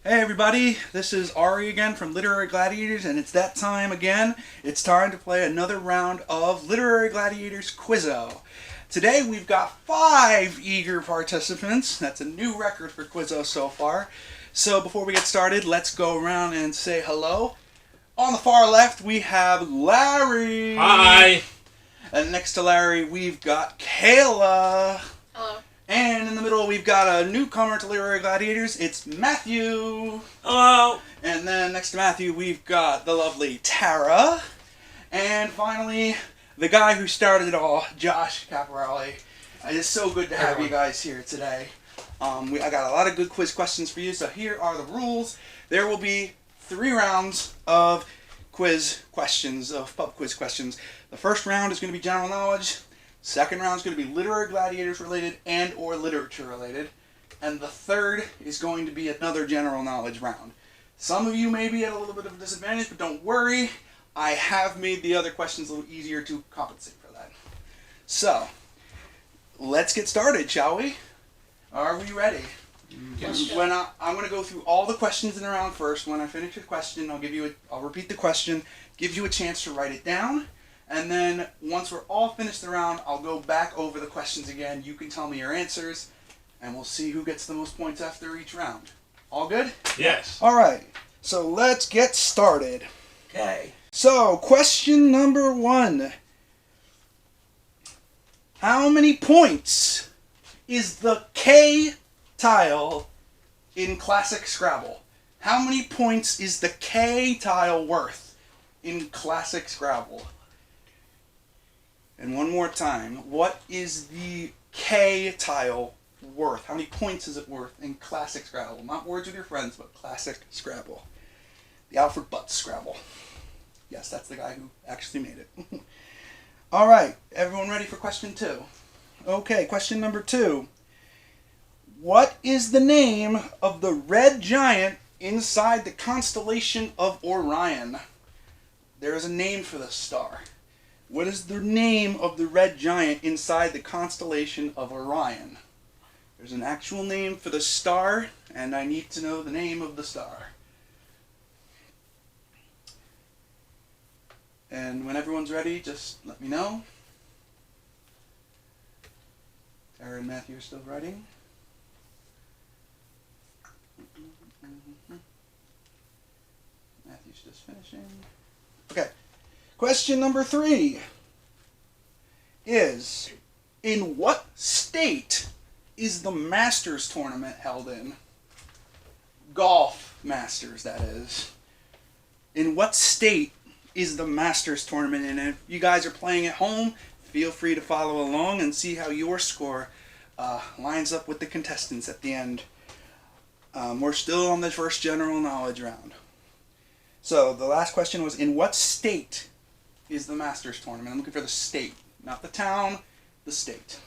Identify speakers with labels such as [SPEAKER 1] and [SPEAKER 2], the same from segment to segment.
[SPEAKER 1] Hey everybody, this is Ari again from Literary Gladiators, and it's that time again. It's time to play another round of Literary Gladiators Quizzo. Today we've got 5 eager participants. That's a new record for Quizzo so far. So before we get started, let's go around and say hello. On the far left we have Larry.
[SPEAKER 2] Hi.
[SPEAKER 1] And next to Larry we've got Kaila.
[SPEAKER 3] Hello.
[SPEAKER 1] And in the middle, we've got a newcomer to Literary Gladiators. It's Matthew.
[SPEAKER 2] Hello.
[SPEAKER 1] And then next to Matthew, we've got the lovely Tara. And finally, the guy who started it all, Josh Caporelli. It's so good to have you guys here today. I got a lot of good quiz questions for you, so here are the rules. There will be 3 rounds of quiz questions, of pub quiz questions. The first round is going to be general knowledge. Second round is going to be Literary Gladiators related and or literature related. And the third is going to be another general knowledge round. Some of you may be at a little bit of a disadvantage, but don't worry. I have made the other questions a little easier to compensate for that. So, let's get started, shall we? Are we ready?
[SPEAKER 2] Yes.
[SPEAKER 1] I'm going to go through all the questions in the round first. When I finish a question, I'll repeat the question, give you a chance to write it down. And then, once we're all finished the round, I'll go back over the questions again. You can tell me your answers, and we'll see who gets the most points after each round. All good?
[SPEAKER 2] Yes.
[SPEAKER 1] All right. So, let's get started.
[SPEAKER 2] Okay.
[SPEAKER 1] So, question number 1. How many points is the K tile in Classic Scrabble? How many points is the K tile worth in Classic Scrabble? And one more time, what is the K tile worth? How many points is it worth in Classic Scrabble? Not Words with Your Friends, but Classic Scrabble. The Alfred Butts Scrabble. Yes, that's the guy who actually made it. All right, everyone ready for question 2? Okay, question number 2. What is the name of the red giant inside the constellation of Orion? There is a name for this star. What is the name of the red giant inside the constellation of Orion? There's an actual name for the star, and I need to know the name of the star. And when everyone's ready, just let me know. Tara and Matthew are still writing. Matthew's just finishing. Okay. Question number 3 is, in what state is the Masters tournament held in? Golf Masters, that is. In what state is the Masters tournament in? And if you guys are playing at home, feel free to follow along and see how your score lines up with the contestants at the end. We're still on the first general knowledge round. So the last question was, in what state is the Masters tournament? I'm looking for the state, not the town, the state.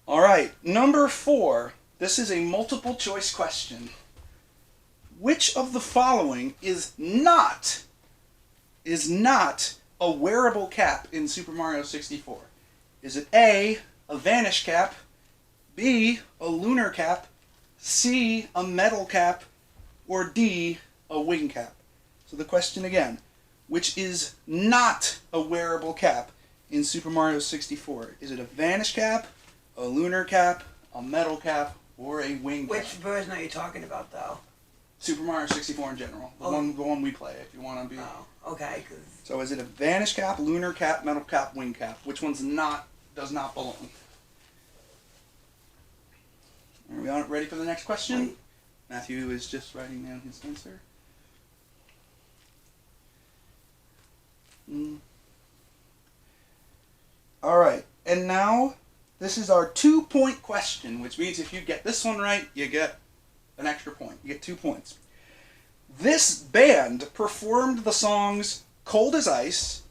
[SPEAKER 1] All right, number 4. This is a multiple choice question. Which of the following is not a wearable cap in Super Mario 64? Is it A, a vanish cap, B, a lunar cap, C, a metal cap, or D, a wing cap? So the question again, which is not a wearable cap in Super Mario 64? Is it a vanish cap, a lunar cap, a metal cap, or a wing cap?
[SPEAKER 4] Which version are you talking about, though?
[SPEAKER 1] Super Mario 64 in general, the one we play. If you want to be.
[SPEAKER 4] Oh, okay.
[SPEAKER 1] So is it a vanish cap, lunar cap, metal cap, wing cap? Which one's does not belong? Are we ready for the next question?
[SPEAKER 4] Wait.
[SPEAKER 1] Matthew is just writing down his answer. All right, and now this is our 2-point question, which means if you get this one right, you get an extra point. You get 2 points. This band performed the songs Cold as Ice,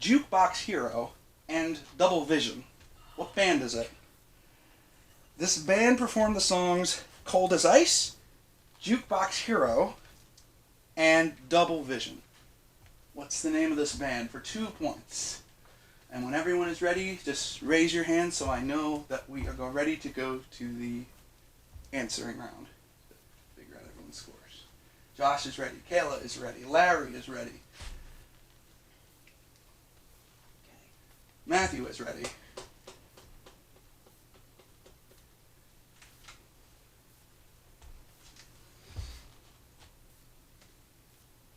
[SPEAKER 1] Jukebox Hero, and Double Vision. What band is it? This band performed the songs Cold as Ice, Jukebox Hero, and Double Vision. What's the name of this band for 2 points? And when everyone is ready, just raise your hand so I know that we are ready to go to the answering round. Figure out everyone. Josh is ready. Kaila is ready. Larry is ready. Matthew is ready.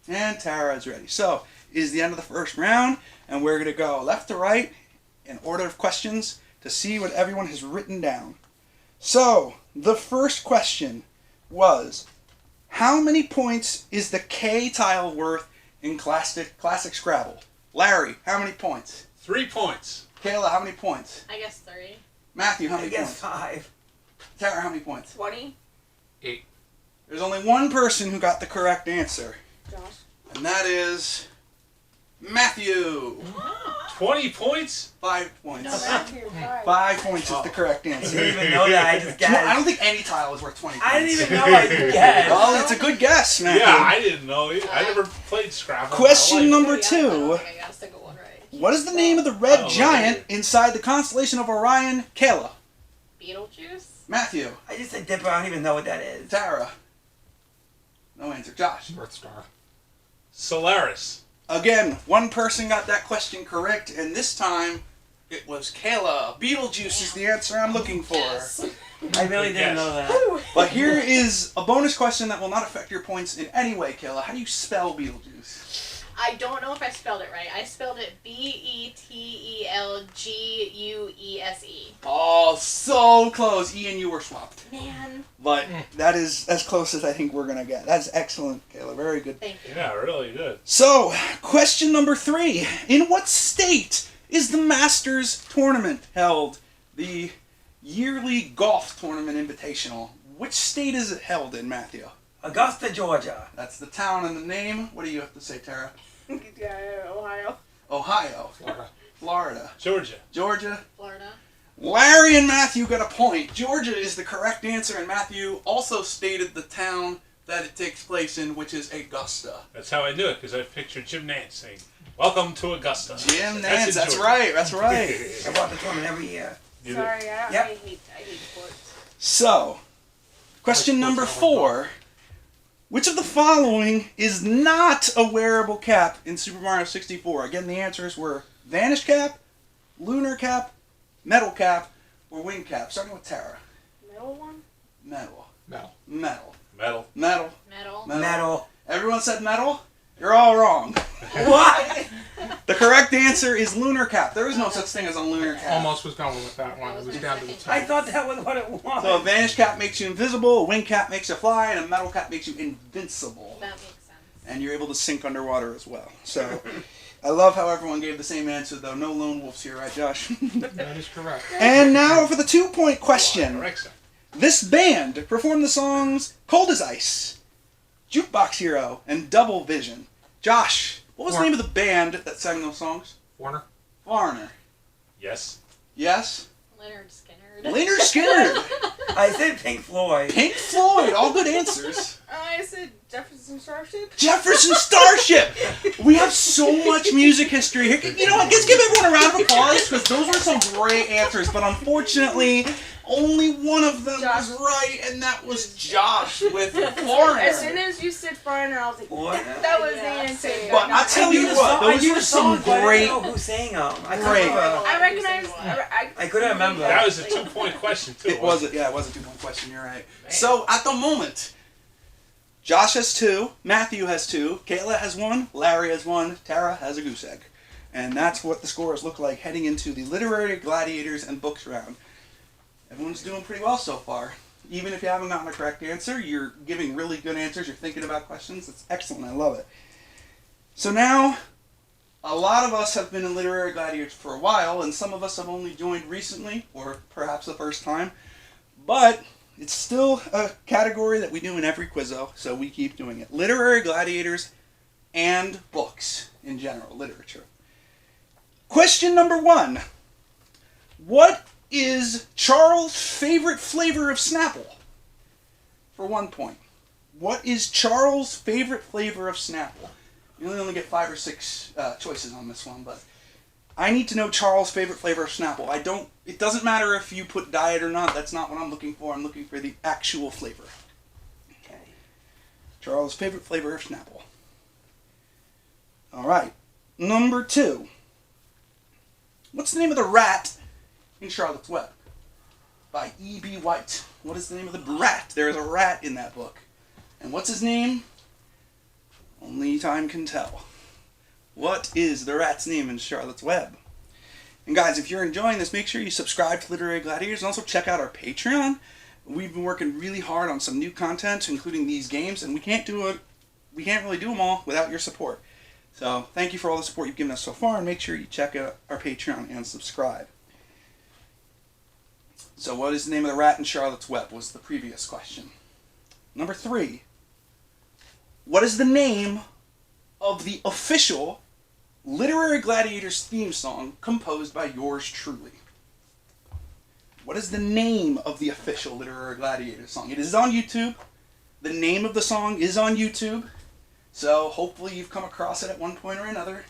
[SPEAKER 1] And Tara is ready. So, it is the end of the first round, and we're going to go left to right in order of questions to see what everyone has written down. So, the first question was, how many points is the K tile worth in classic Scrabble? Larry, how many points?
[SPEAKER 2] 3 points.
[SPEAKER 1] Kaila, how many points?
[SPEAKER 3] I guess 3.
[SPEAKER 1] Matthew, how
[SPEAKER 4] I
[SPEAKER 1] many
[SPEAKER 4] guess
[SPEAKER 1] points?
[SPEAKER 4] 5.
[SPEAKER 1] Tara, how many points?
[SPEAKER 3] 20.
[SPEAKER 2] 8.
[SPEAKER 1] There's only one person who got the correct answer,
[SPEAKER 3] Josh.
[SPEAKER 1] and that is Matthew.
[SPEAKER 2] 20 points?
[SPEAKER 1] 5 points.
[SPEAKER 3] No, Matthew, 5.
[SPEAKER 1] 5 points is the correct
[SPEAKER 4] I
[SPEAKER 1] answer.
[SPEAKER 4] didn't even know that. I just
[SPEAKER 1] I don't
[SPEAKER 4] guessed.
[SPEAKER 1] think any tile is worth 20 points.
[SPEAKER 4] I didn't even know I guessed.
[SPEAKER 1] Well, it's a good guess, Matthew.
[SPEAKER 2] Yeah, I didn't know. I never played Scrabble.
[SPEAKER 1] Question number
[SPEAKER 3] I
[SPEAKER 1] 2.
[SPEAKER 3] don't think I got a single one right.
[SPEAKER 1] What is the name of the red
[SPEAKER 2] Oh,
[SPEAKER 1] giant
[SPEAKER 2] right.
[SPEAKER 1] inside the constellation of Orion? Kaila.
[SPEAKER 3] Beetlejuice?
[SPEAKER 1] Matthew.
[SPEAKER 4] I just said Dipper. I don't even know what that is.
[SPEAKER 1] Tara. No answer. Josh.
[SPEAKER 5] North Star.
[SPEAKER 2] Solaris.
[SPEAKER 1] Again, one person got that question correct, and this time it was Kaila. Beetlejuice is the answer I'm looking for.
[SPEAKER 3] Yes.
[SPEAKER 4] I really
[SPEAKER 2] Good
[SPEAKER 4] didn't
[SPEAKER 2] guess.
[SPEAKER 4] know that.
[SPEAKER 1] But here is a bonus question that will not affect your points in any way, Kaila. How do you spell Beetlejuice?
[SPEAKER 3] I don't know if I spelled it right. I spelled it Betelgeuse.
[SPEAKER 1] Oh, so close. E and U were swapped.
[SPEAKER 3] Man,
[SPEAKER 1] But that is as close as I think we're going to get. That's excellent, Kaila. Very good.
[SPEAKER 3] thank you.
[SPEAKER 2] Yeah, really good.
[SPEAKER 1] So, question number 3. In what state is the Masters tournament held? The yearly golf tournament invitational. Which state is it held in, Matthew?
[SPEAKER 4] Augusta, Georgia.
[SPEAKER 1] That's the town and the name. What do you have to say, Tara?
[SPEAKER 3] Ohio.
[SPEAKER 1] Ohio.
[SPEAKER 5] Florida.
[SPEAKER 1] Florida.
[SPEAKER 2] Georgia.
[SPEAKER 1] Georgia.
[SPEAKER 3] Florida.
[SPEAKER 1] Larry and Matthew got a point. Georgia is the correct answer, and Matthew also stated the town that it takes place in, which is Augusta.
[SPEAKER 2] That's how I knew it, because I pictured Jim Nance saying, "Welcome to Augusta."
[SPEAKER 1] Jim
[SPEAKER 2] in
[SPEAKER 1] Nance, that's
[SPEAKER 2] Georgia.
[SPEAKER 1] right, that's right.
[SPEAKER 4] I bought the tournament every year.
[SPEAKER 2] You
[SPEAKER 3] Sorry,
[SPEAKER 4] Yep.
[SPEAKER 3] I hate sports.
[SPEAKER 1] So, question number 4. Which of the following is not a wearable cap in Super Mario 64? Again, the answers were Vanish Cap, Lunar Cap, Metal Cap, or Wing Cap. Starting with Tara.
[SPEAKER 3] Middle one?
[SPEAKER 1] Metal.
[SPEAKER 5] No.
[SPEAKER 1] Metal.
[SPEAKER 2] Metal.
[SPEAKER 1] Metal.
[SPEAKER 3] Metal.
[SPEAKER 4] Metal.
[SPEAKER 1] Everyone said metal? You're all wrong.
[SPEAKER 4] What?
[SPEAKER 1] The correct answer is Lunar Cap. There is no such thing as a Lunar Cap.
[SPEAKER 5] Almost was going with that one. It was down to the
[SPEAKER 4] I
[SPEAKER 5] top.
[SPEAKER 4] thought that was what it was.
[SPEAKER 1] So a Vanish Cap makes you invisible, a Wing Cap makes you fly, and a Metal Cap makes you invincible.
[SPEAKER 3] That makes sense.
[SPEAKER 1] And you're able to sink underwater as well. So, I love how everyone gave the same answer, though. No lone wolves here, right, Josh?
[SPEAKER 5] That is correct.
[SPEAKER 1] And now for the 2-point question.
[SPEAKER 2] Correct, sir.
[SPEAKER 1] This band performed the songs Cold as Ice, Jukebox Hero, and Double Vision. Josh, what was the name of the band that sang those songs?
[SPEAKER 5] Warner.
[SPEAKER 1] Foreigner.
[SPEAKER 2] Yes.
[SPEAKER 1] Yes?
[SPEAKER 3] Leonard Skinner.
[SPEAKER 1] Leonard Skinner.
[SPEAKER 4] I said Pink Floyd.
[SPEAKER 1] Pink Floyd. All good answers.
[SPEAKER 3] I said Jefferson Starship.
[SPEAKER 1] Jefferson Starship. We have so much music history here. You know what? Let's give everyone a round of applause because those were some great answers. But unfortunately, only one of them was right, and that was Josh with Foreigner.
[SPEAKER 6] As soon as you said foreigner, I was like,
[SPEAKER 4] What?
[SPEAKER 6] that was the
[SPEAKER 3] Yeah.
[SPEAKER 6] answer.
[SPEAKER 1] But I tell you what,
[SPEAKER 4] I
[SPEAKER 1] those
[SPEAKER 4] knew
[SPEAKER 1] were
[SPEAKER 4] the
[SPEAKER 1] some
[SPEAKER 4] songs, but I
[SPEAKER 1] great.
[SPEAKER 4] didn't know who sang them. I couldn't
[SPEAKER 1] Great.
[SPEAKER 4] remember.
[SPEAKER 6] I recognize.
[SPEAKER 4] I couldn't remember.
[SPEAKER 2] That was a 2-point question, too.
[SPEAKER 1] It was a 2-point question. You're right. So at the moment, Josh has 2, Matthew has 2, Kaila has 1, Larry has 1, Tara has a goose egg, and that's what the scores look like heading into the Literary Gladiators and Books round. Everyone's doing pretty well so far. Even if you haven't gotten a correct answer, you're giving really good answers. You're thinking about questions. It's excellent. I love it. So now, a lot of us have been in Literary Gladiators for a while, and some of us have only joined recently, or perhaps the first time. But it's still a category that we do in every Quizzo, so we keep doing it. Literary Gladiators and books in general, literature. Question number 1. What is Charles' favorite flavor of Snapple? For 1 point. What is Charles' favorite flavor of Snapple? You only get 5 or 6 choices on this one, but I need to know Charles' favorite flavor of Snapple. It doesn't matter if you put diet or not. That's not what I'm looking for. I'm looking for the actual flavor.
[SPEAKER 4] Okay.
[SPEAKER 1] Charles' favorite flavor of Snapple. All right. Number 2. What's the name of the rat in Charlotte's Web? By E.B. White. What is the name of the rat? There is a rat in that book. And what's his name? Only time can tell. What is the rat's name in Charlotte's Web? And guys, if you're enjoying this, make sure you subscribe to Literary Gladiators and also check out our Patreon. We've been working really hard on some new content, including these games, and we can't really do them all without your support. So thank you for all the support you've given us so far, and make sure you check out our Patreon and subscribe. So what is the name of the rat in Charlotte's Web was the previous question. Number 3. What is the name of the official Literary Gladiators theme song composed by yours truly? What is the name of the official Literary Gladiators song? It is on YouTube. The name of the song is on YouTube. So hopefully you've come across it at one point or another.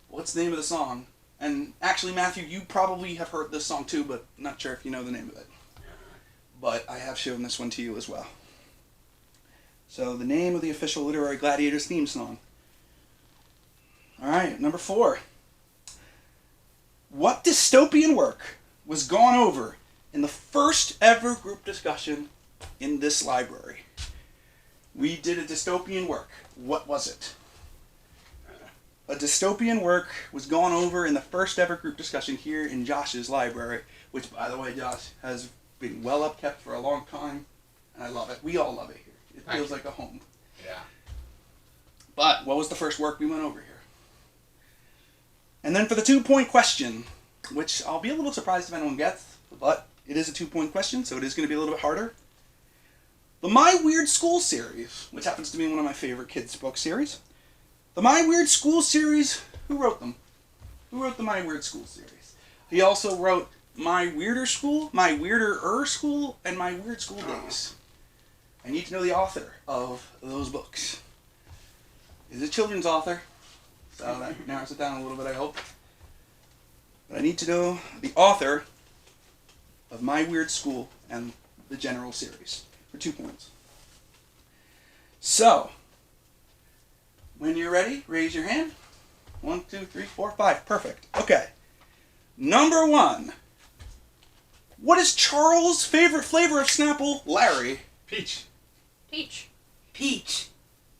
[SPEAKER 1] What's the name of the song? And actually, Matthew, you probably have heard this song too, but not sure if you know the name of it. But I have shown this one to you as well. So the name of the official Literary Gladiators theme song. Alright, number 4. What dystopian work was gone over in the first ever group discussion in this library? We did a dystopian work. What was it? A dystopian work was gone over in the first ever group discussion here in Josh's library, which, by the way, Josh, has been well upkept for a long time, and I love it. We all love it here. It feels like a home.
[SPEAKER 2] Yeah.
[SPEAKER 1] But what was the first work we went over here? And then for the 2-point question, which I'll be a little surprised if anyone gets, but it is a 2-point question, so it is going to be a little bit harder. The My Weird School series, which happens to be one of my favorite kids' book series. The My Weird School series, who wrote them? Who wrote the My Weird School series? He also wrote My Weirder School, My Weirder-er School, and My Weird School Days. I need to know the author of those books. He's a children's author, so that narrows it down a little bit, I hope. But I need to know the author of My Weird School and the general series for 2 points. So, when you're ready, raise your hand. 1, 2, 3, 4, 5. Perfect. Okay. Number 1. What is Charles' favorite flavor of Snapple? Larry.
[SPEAKER 2] Peach.
[SPEAKER 3] Peach.
[SPEAKER 4] Peach.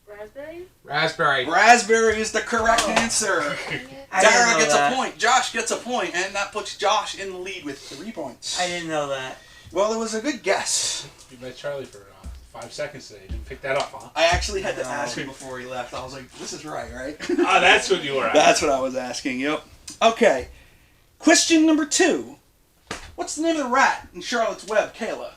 [SPEAKER 3] Raspberry?
[SPEAKER 5] Raspberry.
[SPEAKER 1] Raspberry is the correct answer.
[SPEAKER 3] Dang it.
[SPEAKER 4] I didn't
[SPEAKER 1] Dara
[SPEAKER 4] know
[SPEAKER 1] gets
[SPEAKER 4] that.
[SPEAKER 1] a point. Josh gets a point, and that puts Josh in the lead with 3 points.
[SPEAKER 4] I didn't know that.
[SPEAKER 1] Well, it was a good guess.
[SPEAKER 2] You met Charlie for 5 seconds today. You didn't pick that up, huh?
[SPEAKER 1] I actually had to
[SPEAKER 4] No.
[SPEAKER 1] ask him before he left. I was like, this is right?
[SPEAKER 2] Ah, that's what you were at.
[SPEAKER 1] That's what I was asking, yep. Okay. Question number 2. What's the name of the rat in Charlotte's Web, Kayla?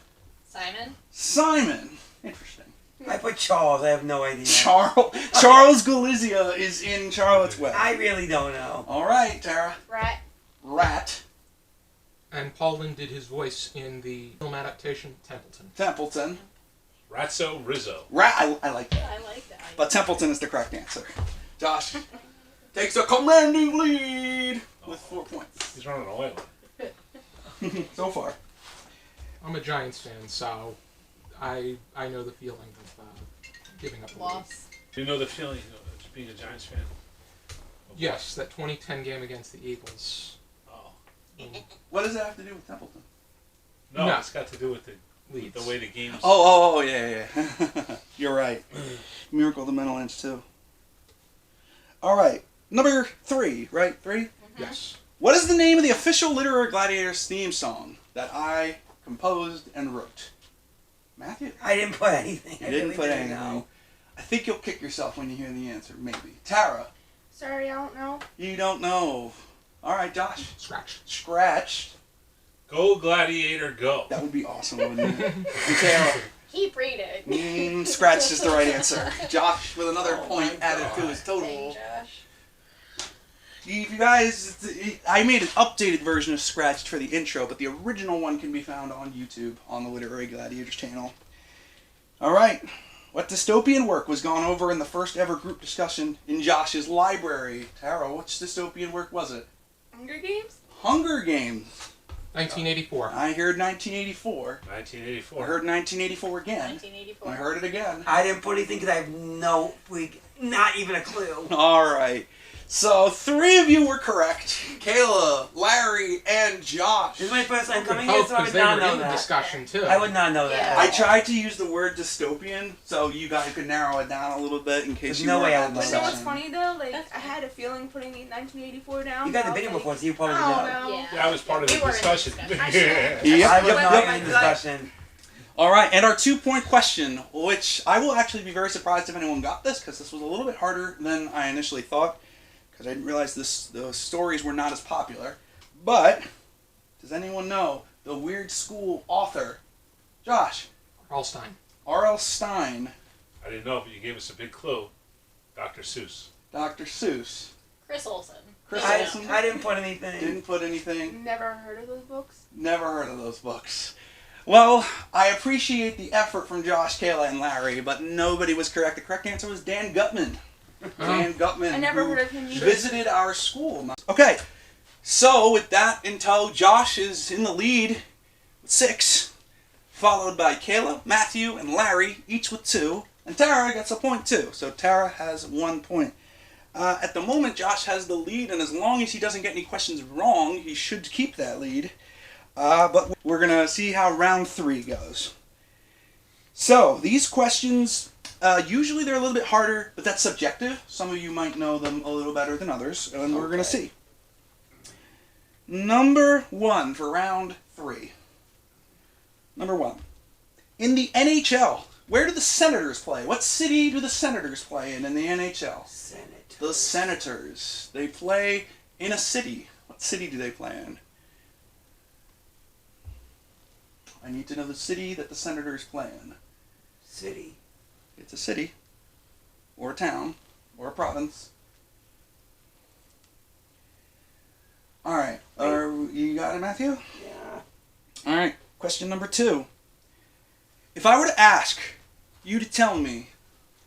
[SPEAKER 3] Simon?
[SPEAKER 1] Simon. Interesting.
[SPEAKER 4] I put Charles. I have no idea.
[SPEAKER 1] Charles Galizia is in Charlotte's Web.
[SPEAKER 4] I really don't know.
[SPEAKER 1] All right, Tara.
[SPEAKER 3] Rat?
[SPEAKER 1] Rat.
[SPEAKER 5] And Paul Lynde did his voice in the film adaptation Templeton.
[SPEAKER 1] Templeton.
[SPEAKER 2] Ratso Rizzo.
[SPEAKER 1] Rat. I like that.
[SPEAKER 3] I like that.
[SPEAKER 1] But Templeton is the correct answer. Josh takes a commanding lead with 4 points
[SPEAKER 2] He's running away with it.
[SPEAKER 1] so far.
[SPEAKER 5] I'm a Giants fan, so I know the feeling of giving up a lead.
[SPEAKER 3] Loss.
[SPEAKER 2] Do you know the feeling of being a Giants fan?
[SPEAKER 5] Yes, that 2010 game against the Eagles.
[SPEAKER 2] Oh.
[SPEAKER 1] What does that have to do with Templeton?
[SPEAKER 2] No,
[SPEAKER 5] No.
[SPEAKER 2] It's got to do with the way the game's...
[SPEAKER 1] Oh, yeah. You're right. Miracle of the Mental Inch, too. All right. Number 3, right? 3?
[SPEAKER 5] Yes.
[SPEAKER 1] What is the name of the official Literary Gladiators theme song that I composed and wrote? Matthew?
[SPEAKER 4] I didn't put anything.
[SPEAKER 1] You
[SPEAKER 4] I
[SPEAKER 1] didn't
[SPEAKER 4] really
[SPEAKER 1] put
[SPEAKER 4] didn't
[SPEAKER 1] anything.
[SPEAKER 4] know.
[SPEAKER 1] I think you'll kick yourself when you hear the answer, maybe. Tara?
[SPEAKER 3] Sorry, I don't know.
[SPEAKER 1] You don't know. All right, Josh.
[SPEAKER 5] Scratch.
[SPEAKER 1] Scratched.
[SPEAKER 2] Go Gladiator, go.
[SPEAKER 1] That would be awesome, wouldn't it? And Tara?
[SPEAKER 3] Keep reading.
[SPEAKER 1] Scratched is the right answer. Josh with another
[SPEAKER 4] Oh
[SPEAKER 1] point
[SPEAKER 4] my
[SPEAKER 1] added to
[SPEAKER 4] God.
[SPEAKER 1] his
[SPEAKER 3] Dang,
[SPEAKER 1] total.
[SPEAKER 3] Josh.
[SPEAKER 1] If you guys, I made an updated version of Scratched for the intro, but the original one can be found on YouTube on the Literary Gladiators channel. All right. What dystopian work was gone over in the first ever group discussion in Josh's library? Tara, which dystopian work was it?
[SPEAKER 3] Hunger Games?
[SPEAKER 1] Hunger Games.
[SPEAKER 5] 1984.
[SPEAKER 1] I heard 1984.
[SPEAKER 2] 1984.
[SPEAKER 1] I heard 1984 again.
[SPEAKER 3] 1984.
[SPEAKER 1] I heard it again.
[SPEAKER 4] I didn't put anything because I have not even a clue.
[SPEAKER 1] All right. So 3 of you were correct. Kayla, Larry, and Josh.
[SPEAKER 4] This is my first time coming
[SPEAKER 5] Both
[SPEAKER 4] here, so I
[SPEAKER 5] because
[SPEAKER 4] would
[SPEAKER 5] they
[SPEAKER 4] not
[SPEAKER 5] were
[SPEAKER 4] know
[SPEAKER 5] in the
[SPEAKER 4] that.
[SPEAKER 5] discussion too.
[SPEAKER 4] I would not know that.
[SPEAKER 3] Yeah.
[SPEAKER 1] I tried to use the word dystopian so you guys could narrow it down a little bit in case
[SPEAKER 4] There's
[SPEAKER 1] you
[SPEAKER 4] no
[SPEAKER 1] were
[SPEAKER 4] way
[SPEAKER 1] in
[SPEAKER 4] I
[SPEAKER 1] the
[SPEAKER 4] would know
[SPEAKER 6] You know what's
[SPEAKER 1] discussion.
[SPEAKER 6] funny though? Like,
[SPEAKER 3] That's
[SPEAKER 6] I had a feeling putting 1984 down.
[SPEAKER 4] You got the
[SPEAKER 6] but I
[SPEAKER 4] video
[SPEAKER 6] was
[SPEAKER 4] before,
[SPEAKER 6] like,
[SPEAKER 4] so you probably
[SPEAKER 6] I
[SPEAKER 4] know.
[SPEAKER 6] don't know.
[SPEAKER 3] Yeah.
[SPEAKER 2] Yeah, I was part of
[SPEAKER 3] We
[SPEAKER 2] the
[SPEAKER 3] were in the
[SPEAKER 2] discussion.
[SPEAKER 3] discussion.
[SPEAKER 1] Yep,
[SPEAKER 4] I was
[SPEAKER 1] yep,
[SPEAKER 4] not
[SPEAKER 1] yep.
[SPEAKER 4] in the discussion.
[SPEAKER 1] All right, and our 2-point question, which I will actually be very surprised if anyone got this because this was a little bit harder than I initially thought because I didn't realize the stories were not as popular. But does anyone know the Weird School author? Josh.
[SPEAKER 5] Carl Stein.
[SPEAKER 1] R.L. Stein.
[SPEAKER 2] I didn't know, but you gave us a big clue. Dr. Seuss.
[SPEAKER 1] Dr. Seuss.
[SPEAKER 3] Chris Olsen.
[SPEAKER 1] Chris
[SPEAKER 3] Yeah.
[SPEAKER 1] Olsen.
[SPEAKER 4] I didn't put anything.
[SPEAKER 1] Didn't put anything.
[SPEAKER 6] Never heard of those books.
[SPEAKER 1] Never heard of those books. Well, I appreciate the effort from Josh, Kayla, and Larry, but nobody was correct. The correct answer was Dan Gutman. Dan Gutman.
[SPEAKER 6] I never
[SPEAKER 1] who
[SPEAKER 6] heard of him either.
[SPEAKER 1] visited our school. Okay, so with that in tow, Josh is in the lead with 6, followed by Kayla, Matthew, and Larry, each with 2, and Tara gets a point too. So Tara has 1 point. At the moment, Josh has the lead, and as long as he doesn't get any questions wrong, he should keep that lead. But we're going to see how round 3 goes. So, these questions, usually they're a little bit harder, but that's subjective. Some of you might know them a little better than others, and we're going to see. Number 1 for round 3. Number 1. In the NHL, where do the Senators play? What city do the Senators play in the NHL?
[SPEAKER 4] Senate.
[SPEAKER 1] The Senators. They play in a city. What city do they play in? I need to know the city that the Senators play in.
[SPEAKER 4] City.
[SPEAKER 1] It's a city, or a town, or a province. All right. You got it, Matthew?
[SPEAKER 4] Yeah.
[SPEAKER 1] All right. Question number 2. If I were to ask you to tell me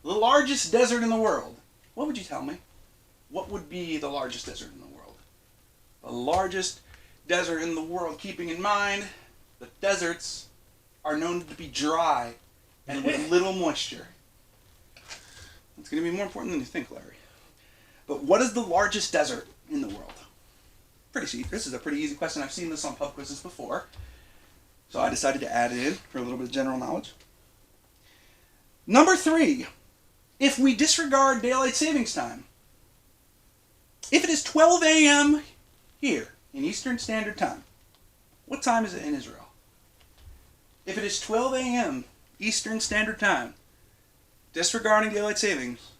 [SPEAKER 1] the largest desert in the world, what would you tell me? What would be the largest desert in the world? The largest desert in the world, keeping in mind that deserts are known to be dry and with little moisture. It's going to be more important than you think, Larry. But what is the largest desert in the world? Pretty easy. This is a pretty easy question. I've seen this on pub quizzes before. So I decided to add it in for a little bit of general knowledge. Number 3. If we disregard daylight savings time, if it is 12 a.m. here in Eastern Standard Time, what time is it in Israel? If it is 12 a.m. Eastern Standard Time, disregarding daylight savings,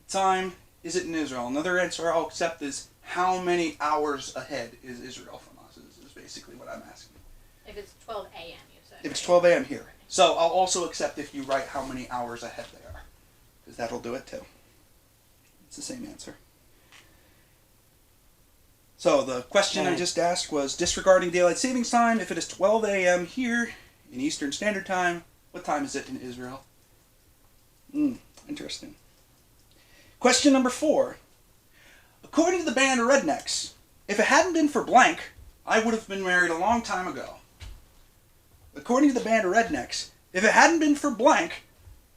[SPEAKER 1] what time is it in Israel? Another answer I'll accept is how many hours ahead is Israel from us, is basically what I'm asking.
[SPEAKER 3] If it's 12 a.m., you said.
[SPEAKER 1] If it's
[SPEAKER 3] right?
[SPEAKER 1] 12 a.m. here. So I'll also accept if you write how many hours ahead they are, because that'll do it too. It's the same answer. So the question I just asked was, disregarding daylight savings time, if it is 12 a.m. here in Eastern Standard Time, what time is it in Israel? Interesting. Question number 4. According to the band Rednecks, if it hadn't been for blank, I would have been married a long time ago. According to the band Rednecks, if it hadn't been for blank,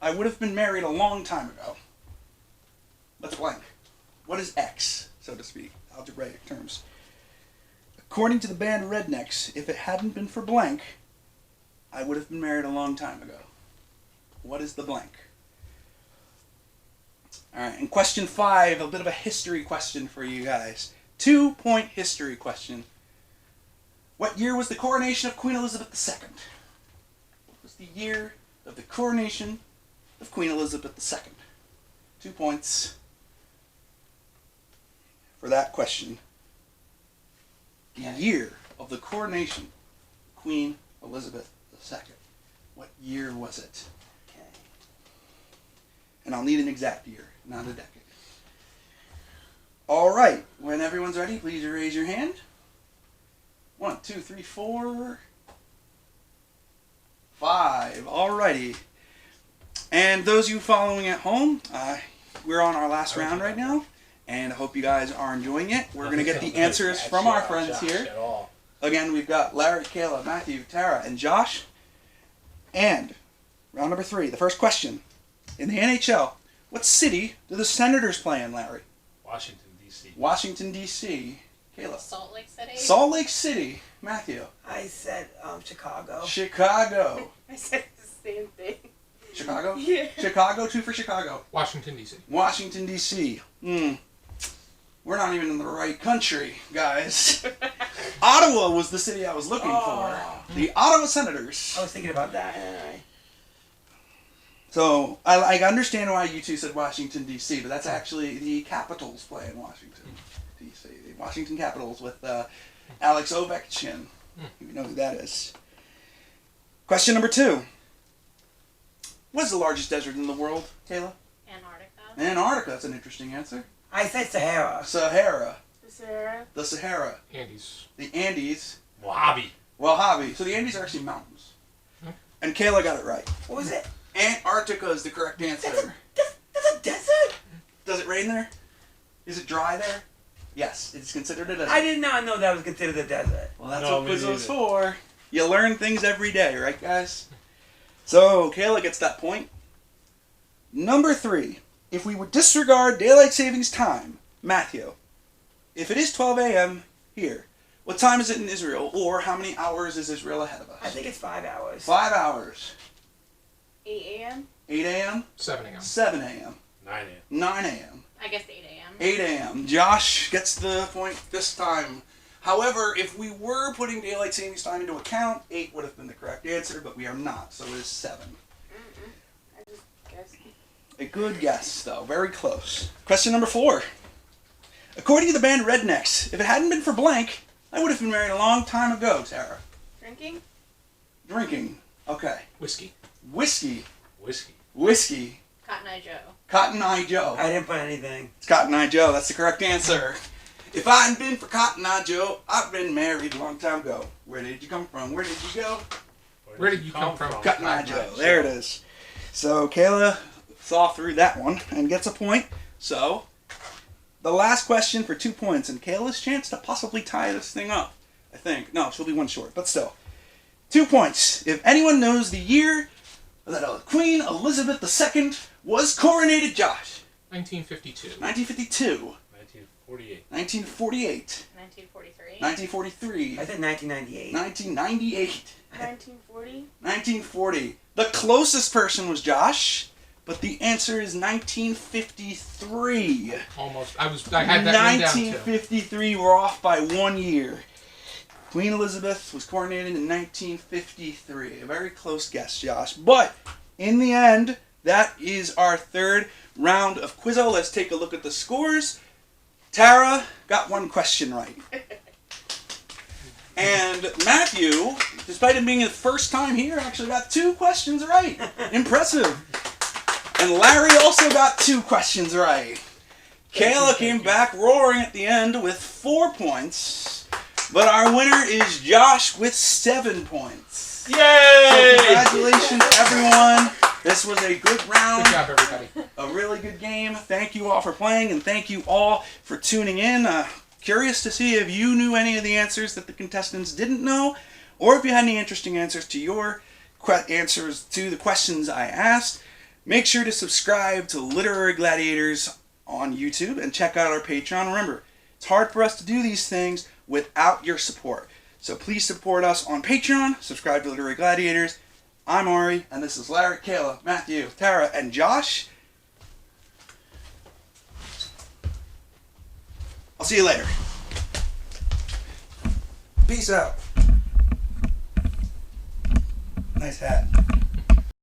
[SPEAKER 1] I would have been married a long time ago. What's blank? What is X, so to speak? Algebraic terms. According to the band Rednecks, if it hadn't been for blank, I would have been married a long time ago. What is the blank? Alright, and question 5, a bit of a history question for you guys. 2-point history question. What year was the coronation of Queen Elizabeth II? What was the year of the coronation of Queen Elizabeth II? 2 points for that question. The year of the coronation of Queen Elizabeth II. What year was it?
[SPEAKER 4] Okay.
[SPEAKER 1] And I'll need an exact year, not a decade. All right. When everyone's ready, please raise your hand. 1, 2, 3, 4, 5. All righty. And those of you following at home, we're on our last round right now, and I hope you guys are enjoying it. We're going to get the answers from our friends here. Again, we've got Larry, Kayla, Matthew, Tara, and Josh. And round number 3, the first question. In the NHL, what city do the Senators play in, Larry?
[SPEAKER 2] Washington, D.C.
[SPEAKER 1] Washington, D.C. Kayla.
[SPEAKER 3] Salt Lake City.
[SPEAKER 1] Salt Lake City. Matthew.
[SPEAKER 4] I said Chicago.
[SPEAKER 1] Chicago.
[SPEAKER 6] I said the same thing.
[SPEAKER 1] Chicago?
[SPEAKER 6] Yeah.
[SPEAKER 1] Chicago, 2 for Chicago.
[SPEAKER 5] Washington, D.C.
[SPEAKER 1] Washington, D.C. We're not even in the right country, guys. Ottawa was the city I was looking for. The Ottawa Senators.
[SPEAKER 4] I was thinking about that.
[SPEAKER 1] So, I understand why you two said Washington, D.C., but that's actually the Capitals play in Washington, D.C. The Washington Capitals with Alex Ovechkin. You know who that is. Question number 2. What is the largest desert in the world, Kayla?
[SPEAKER 3] Antarctica.
[SPEAKER 1] Antarctica. That's an interesting answer.
[SPEAKER 4] I said Sahara.
[SPEAKER 1] Sahara.
[SPEAKER 6] The Sahara.
[SPEAKER 1] The Sahara.
[SPEAKER 5] Andes.
[SPEAKER 1] The Andes.
[SPEAKER 2] Mojave.
[SPEAKER 1] Mojave. So the Andes are actually mountains. And Kayla got it right.
[SPEAKER 4] What was it?
[SPEAKER 1] Antarctica is the correct answer.
[SPEAKER 4] That's a desert?
[SPEAKER 1] Does it rain there? Is it dry there? Yes, it's considered a desert.
[SPEAKER 4] I did not know that was considered a desert.
[SPEAKER 1] Well, that's
[SPEAKER 2] No,
[SPEAKER 1] what
[SPEAKER 2] me
[SPEAKER 1] Quizzo's
[SPEAKER 2] neither.
[SPEAKER 1] for. You learn things every day, right, guys? So, Kayla gets that point. Number 3. If we would disregard daylight savings time, Matthew, if it is 12 a.m. here, what time is it in Israel? Or how many hours is Israel ahead of us?
[SPEAKER 4] I think it's 5 hours.
[SPEAKER 1] 5 hours.
[SPEAKER 6] 8 a.m.
[SPEAKER 1] 8 a.m.?
[SPEAKER 5] 7 a.m.
[SPEAKER 1] 7 a.m.
[SPEAKER 2] 9 a.m.
[SPEAKER 1] 9 a.m.
[SPEAKER 3] I guess 8 a.m.
[SPEAKER 1] 8 a.m. Josh gets the point this time. However, if we were putting daylight savings time into account, 8 would have been the correct answer, but we are not, so it is 7.
[SPEAKER 6] I just guessed.
[SPEAKER 1] A good guess, though. Very close. Question number 4. According to the band Rednecks, if it hadn't been for blank, I would have been married a long time ago, Tara.
[SPEAKER 6] Drinking?
[SPEAKER 1] Drinking. Okay.
[SPEAKER 5] Whiskey.
[SPEAKER 1] Whiskey.
[SPEAKER 2] Whiskey.
[SPEAKER 1] Whiskey.
[SPEAKER 3] Cotton Eye Joe.
[SPEAKER 1] Cotton Eye Joe.
[SPEAKER 4] I didn't put anything.
[SPEAKER 1] It's Cotton Eye Joe. That's the correct answer. If I hadn't been for Cotton Eye Joe, I'd been married a long time ago. Where did you come from? Where did you go?
[SPEAKER 5] Where did you come from?
[SPEAKER 1] Cotton Eye Joe. There it is. So Kayla saw through that one and gets a point. So the last question for 2 points and Kayla's chance to possibly tie this thing up. I think. No, she'll be one short, but still. 2 points. If anyone knows the year that Queen Elizabeth II was coronated, Josh.
[SPEAKER 5] 1952.
[SPEAKER 1] 1952.
[SPEAKER 2] 1948.
[SPEAKER 1] 1948.
[SPEAKER 3] 1943.
[SPEAKER 1] 1943.
[SPEAKER 4] I said 1998.
[SPEAKER 1] 1998.
[SPEAKER 6] 1940.
[SPEAKER 1] 1940. The closest person was Josh, but the answer is 1953.
[SPEAKER 5] Almost. I had that written down too.
[SPEAKER 1] 1953. We're off by 1 year. Queen Elizabeth was coronated in 1953. A very close guess, Josh. But in the end, that is our 3rd round of Quizzo. Let's take a look at the scores. Tara got 1 question right. And Matthew, despite it being his first time here, actually got 2 questions right. Impressive. And Larry also got 2 questions right. Kayla came back roaring at the end with 4 points. But our winner is Josh with 7 points.
[SPEAKER 2] Yay!
[SPEAKER 1] So congratulations, everyone. This was a good round.
[SPEAKER 5] Good job, everybody.
[SPEAKER 1] A really good game. Thank you all for playing, and thank you all for tuning in. Curious to see if you knew any of the answers that the contestants didn't know, or if you had any interesting answers to your answers to the questions I asked. Make sure to subscribe to Literary Gladiators on YouTube and check out our Patreon. Remember, it's hard for us to do these things without your support. So please support us on Patreon. Subscribe to Literary Gladiators. I'm Ari, and this is Larry, Kayla, Matthew, Tara, and Josh. I'll see you later. Peace out. Nice hat.